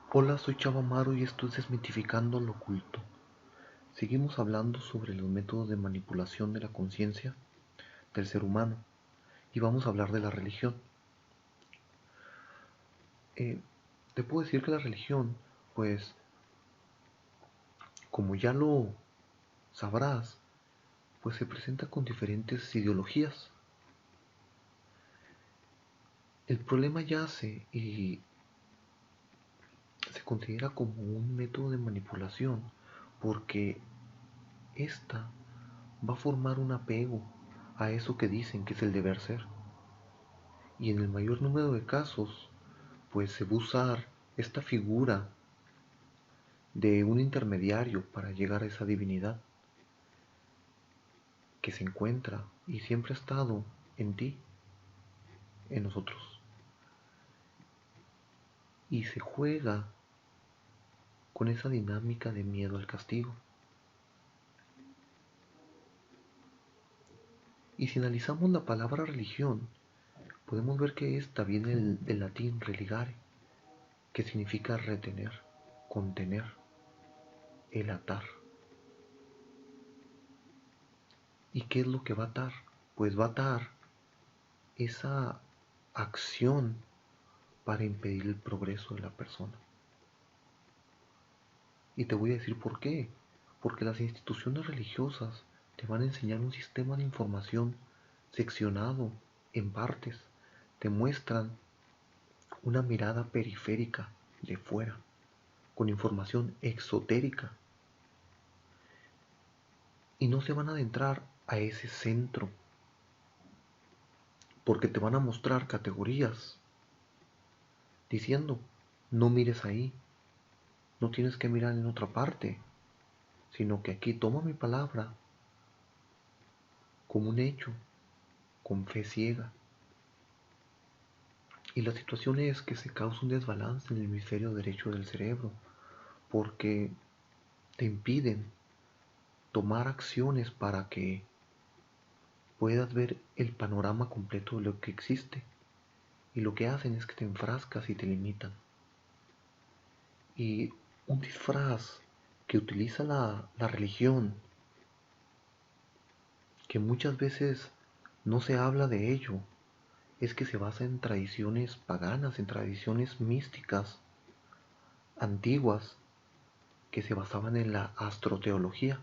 Hola, soy Chava Amaro y esto es Desmitificando lo Oculto. Seguimos hablando sobre los métodos de manipulación de la conciencia del ser humano y vamos a hablar de la religión. Eh, Te puedo decir que la religión, pues, como ya lo sabrás, pues se presenta con diferentes ideologías. El problema yace y se considera como un método de manipulación porque esta va a formar un apego a eso que dicen que es el deber ser. Y en el mayor número de casos, pues se va a usar esta figura de un intermediario para llegar a esa divinidad que se encuentra y siempre ha estado en ti, en nosotros. Y se juega con esa dinámica de miedo al castigo. Y si analizamos la palabra religión, podemos ver que esta viene del latín religare, que significa retener, contener, el atar. ¿Y qué es lo que va a atar? Pues va a atar esa acción para impedir el progreso de la persona. Y te voy a decir por qué. Porque las instituciones religiosas te van a enseñar un sistema de información seccionado en partes. Te muestran una mirada periférica de fuera, con información exotérica. Y no se van a adentrar a ese centro, porque te van a mostrar categorías diciendo, no mires ahí, no tienes que mirar en otra parte, sino que aquí toma mi palabra como un hecho, con fe ciega. Y la situación es que se causa un desbalance en el hemisferio derecho del cerebro, porque te impiden tomar acciones para que puedas ver el panorama completo de lo que existe. Y lo que hacen es que te enfrascas y te limitan. Y un disfraz que utiliza la religión, que muchas veces no se habla de ello, es que se basa en tradiciones paganas, en tradiciones místicas, antiguas, que se basaban en la astroteología,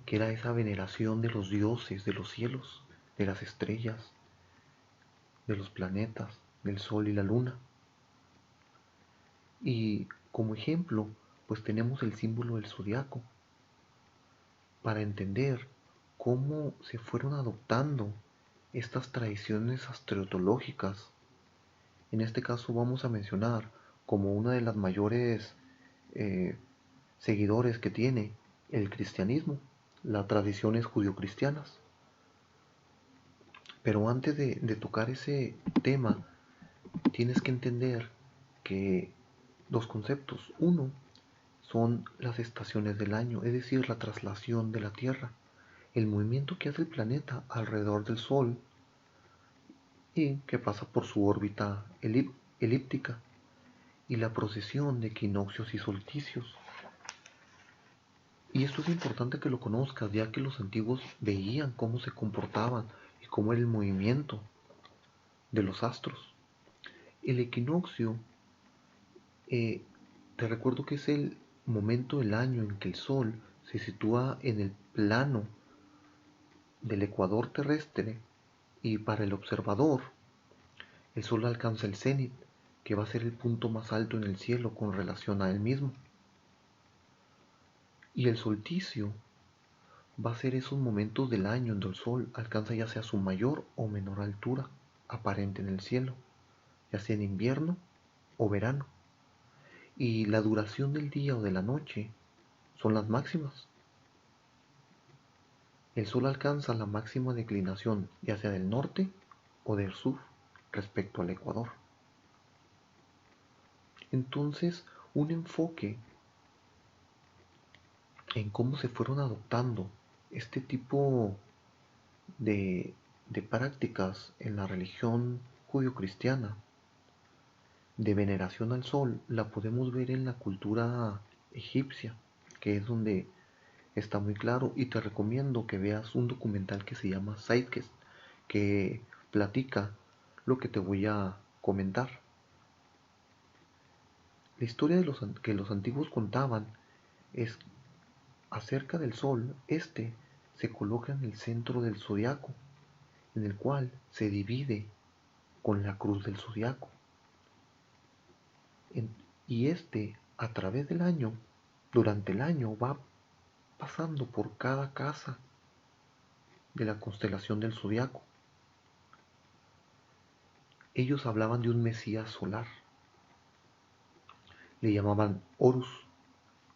que era esa veneración de los dioses, de los cielos, de las estrellas, de los planetas, del sol y la luna. Y como ejemplo, pues tenemos el símbolo del zodiaco, para entender cómo se fueron adoptando estas tradiciones astroteológicas. En este caso vamos a mencionar como una de las mayores eh, seguidores que tiene el cristianismo, las tradiciones judio-cristianas. Pero antes de tocar ese tema, tienes que entender que dos conceptos. Uno son las estaciones del año, es decir, la traslación de la Tierra, el movimiento que hace el planeta alrededor del Sol y que pasa por su órbita elíptica, y la procesión de equinoccios y solsticios. Y esto es importante que lo conozcas, ya que los antiguos veían cómo se comportaban y cómo era el movimiento de los astros. El equinoccio, eh, te recuerdo que es el momento del año en que el Sol se sitúa en el plano del ecuador terrestre y para el observador el Sol alcanza el cenit, que va a ser el punto más alto en el cielo con relación a él mismo. Y el solsticio va a ser esos momentos del año en donde el Sol alcanza ya sea su mayor o menor altura aparente en el cielo, ya sea en invierno o verano. Y la duración del día o de la noche son las máximas. El Sol alcanza la máxima declinación ya sea del norte o del sur respecto al ecuador. Entonces, un enfoque en cómo se fueron adoptando este tipo de, de prácticas en la religión judio-cristiana de veneración al sol la podemos ver en la cultura egipcia, que es donde está muy claro, y te recomiendo que veas un documental que se llama Zeitgeist, que platica lo que te voy a comentar. La historia que los antiguos contaban es acerca del sol. Este se coloca en el centro del zodiaco, en el cual se divide con la cruz del zodiaco. Y este, a través del año, durante el año, va pasando por cada casa de la constelación del zodiaco. Ellos hablaban de un Mesías solar. Le llamaban Horus,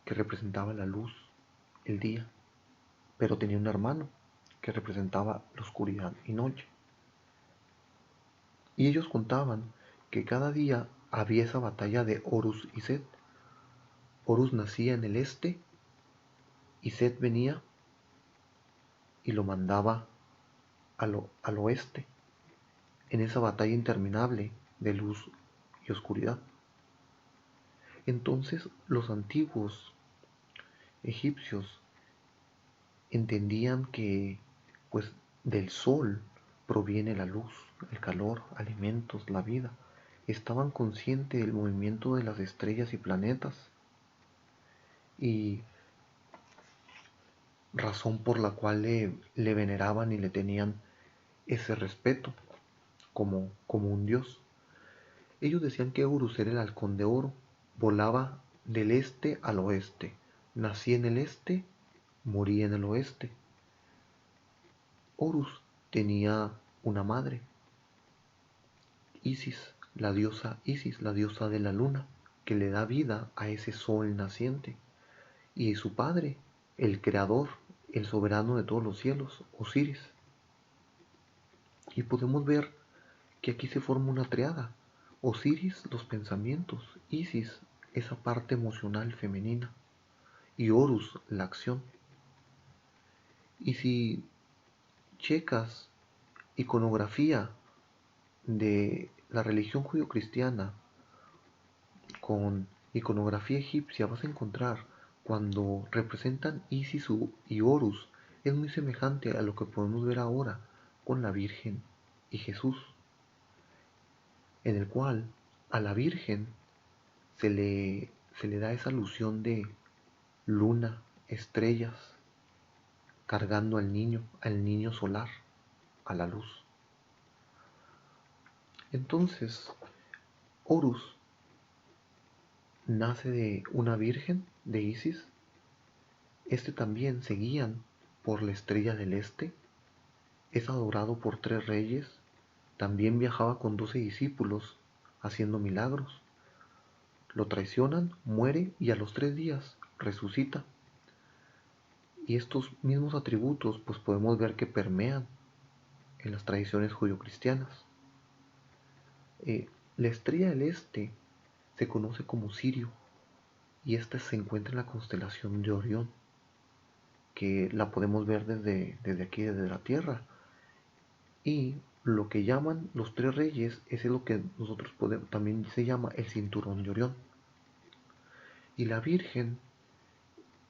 que representaba la luz, el día, pero tenía un hermano que representaba la oscuridad y noche. Y ellos contaban que cada día había esa batalla de Horus y Set. Horus nacía en el este y Set venía y lo mandaba al oeste, en esa batalla interminable de luz y oscuridad. Entonces los antiguos egipcios entendían que pues del sol proviene la luz, el calor, alimentos, la vida. Estaban conscientes del movimiento de las estrellas y planetas y razón por la cual le veneraban y le tenían ese respeto como un dios. Ellos decían que Horus era el halcón de oro, volaba del este al oeste, nacía en el este, moría en el oeste. Horus tenía una madre, Isis, la diosa de la luna, que le da vida a ese sol naciente, y su padre, el creador, el soberano de todos los cielos, Osiris. Y podemos ver que aquí se forma una triada. Osiris, los pensamientos, Isis, esa parte emocional femenina, y Horus, la acción. Y si checas iconografía de la religión judio-cristiana con iconografía egipcia, vas a encontrar cuando representan Isis y Horus, es muy semejante a lo que podemos ver ahora con la Virgen y Jesús, en el cual a la Virgen se le da esa alusión de luna, estrellas, cargando al niño solar, a la luz. Entonces, Horus nace de una virgen, de Isis. Este también se guían por la estrella del este. Es adorado por 3 reyes. También viajaba con 12 discípulos haciendo milagros. Lo traicionan, muere y a los 3 días resucita. Y estos mismos atributos pues podemos ver que permean en las tradiciones judio-cristianas. La estrella del este se conoce como Sirio y esta se encuentra en la constelación de Orión, que la podemos ver desde aquí, desde la Tierra. Y lo que llaman los 3 reyes es lo que nosotros podemos, también se llama el cinturón de Orión. Y la Virgen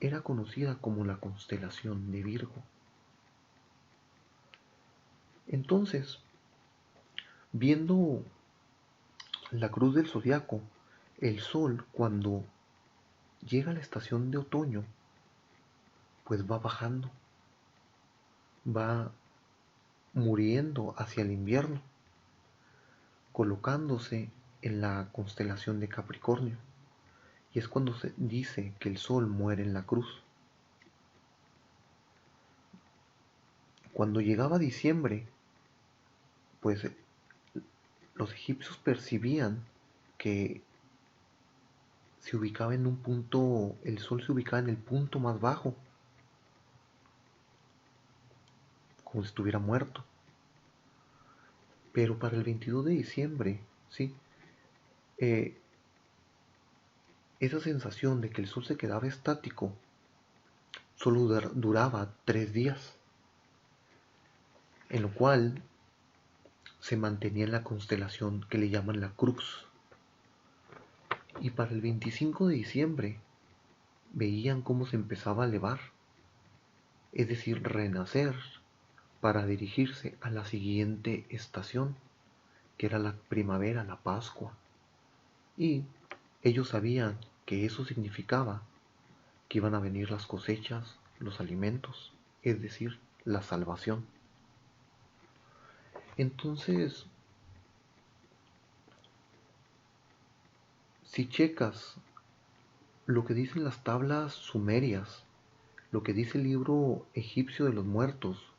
era conocida como la constelación de Virgo. Entonces, viendo la cruz del zodiaco, el sol cuando llega a la estación de otoño, pues va bajando, va muriendo hacia el invierno, colocándose en la constelación de Capricornio. Y es cuando se dice que el sol muere en la cruz. Cuando llegaba diciembre, pues los egipcios percibían que se ubicaba en un punto, el sol se ubicaba en el punto más bajo, como si estuviera muerto. Pero para el 22 de diciembre, ¿sí? Eh, esa sensación de que el sol se quedaba estático solo duraba 3 días, en lo cual se mantenía en la constelación que le llaman la crux. Y para el 25 de diciembre veían cómo se empezaba a elevar, es decir, renacer para dirigirse a la siguiente estación, que era la primavera, la Pascua. Y ellos sabían que eso significaba que iban a venir las cosechas, los alimentos, es decir, la salvación. Entonces, si checas lo que dicen las tablas sumerias, lo que dice el libro egipcio de los muertos,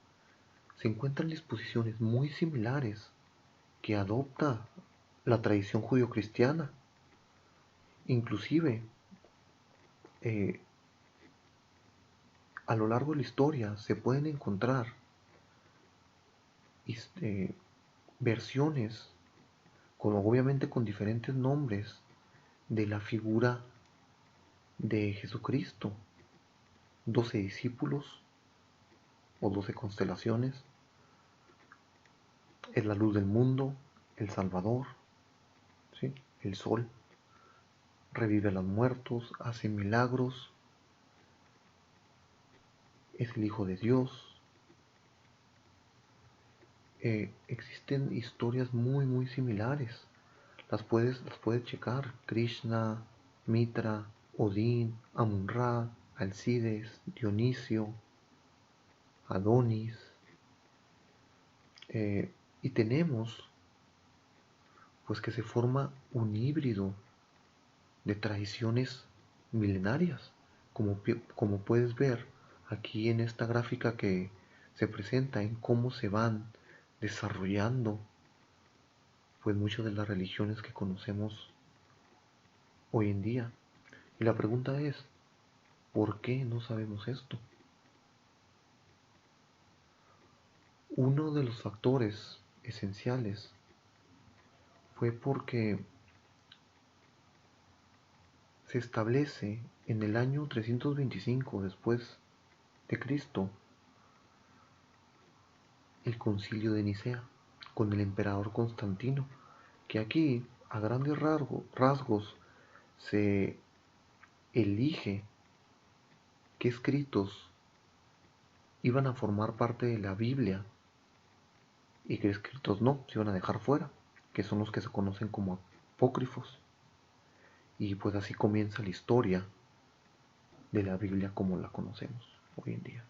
se encuentran disposiciones muy similares que adopta la tradición judio-cristiana. Inclusive, eh, a lo largo de la historia se pueden encontrar este, versiones, obviamente con diferentes nombres, de la figura de Jesucristo. 12 discípulos o 12 constelaciones, es la luz del mundo, el Salvador, ¿sí? El sol, revive a los muertos, hace milagros, es el Hijo de Dios. Existen historias muy similares. Las puedes checar. Krishna, Mitra, Odín, Amun-Ra, Alcides, Dionisio, Adonis. Y tenemos pues que se forma un híbrido de tradiciones milenarias, como puedes ver aquí en esta gráfica que se presenta en cómo se van desarrollando pues muchas de las religiones que conocemos hoy en día. Y la pregunta es, ¿por qué no sabemos esto? Uno de los factores esenciales fue porque se establece en el año 325 después de Cristo el concilio de Nicea con el emperador Constantino, que aquí a grandes rasgos se elige qué escritos iban a formar parte de la Biblia y qué escritos no, se iban a dejar fuera, que son los que se conocen como apócrifos. Y pues así comienza la historia de la Biblia como la conocemos hoy en día.